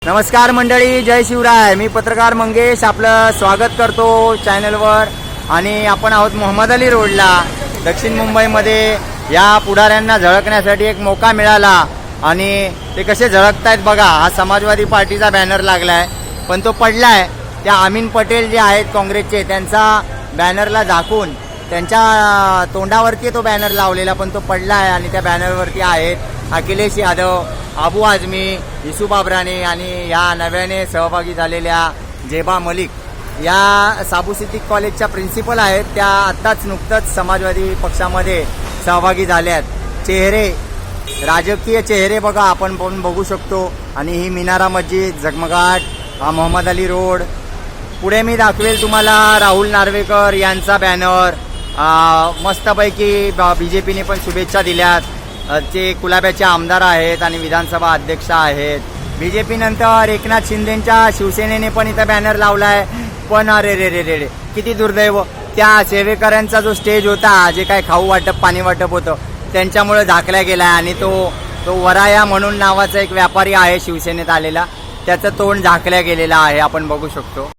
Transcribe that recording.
नमस्कार मंडळी, जय शिवराय. मी पत्रकार मंगेश आपलं स्वागत करतो चॅनलवर. आणि आपण आहोत मोहम्मद अली रोडला, दक्षिण मुंबईमध्ये. या पुढाऱ्यांना झळकण्यासाठी एक मौका मिळाला आणि ते कसे झळकतायत बघा. हा समाजवादी पार्टीचा बॅनर लागलाय पण तो पडलाय. त्या अमीन पटेल जे आहेत काँग्रेसचे, त्यांचा बॅनरला झाकून त्यांच्या तोंडावरती तो बॅनर लावलेला पण तो पडला आहे. आणि त्या बॅनरवरती आहेत अखिलेश यादव, अबू आझमी, युसुफ बाबरानी आणि या नव्याने सहभागी झालेल्या जेबा मलिक या साबू सिद्दीक कॉलेजच्या प्रिन्सिपल आहेत. त्या आत्ताच नुकतंच समाजवादी पक्षामध्ये सहभागी झाल्या आहेत. चेहरे, राजकीय चेहरे बघा आपण पण बघू शकतो. आणि ही मिनारा मस्जिद, झगमगाट, हा मोहम्मद अली रोड. पुढे मी दाखवेल तुम्हाला राहुल नार्वेकर यांचा बॅनर. मस्तपैकी BJPने पण शुभेच्छा दिल्यात. ते कुलाब्याचे आमदार आहेत आणि विधानसभा अध्यक्ष आहेत. BJP नंतर एकनाथ शिंदेच्या शिवसेनेने पण इथं बॅनर लावलाय. पण अरे रे रे रे रे किती दुर्दैव, त्या सेवेकरांचा जो स्टेज होता, जे काय खाऊ वाटप पाणी वाटप होतं, त्यांच्यामुळे झाकला गेला. आणि तो वराया म्हणून नावाचा एक व्यापारी आहे शिवसेनेत आलेला, त्याचं तोंड झाकल्या गेलेलं आहे आपण बघू शकतो.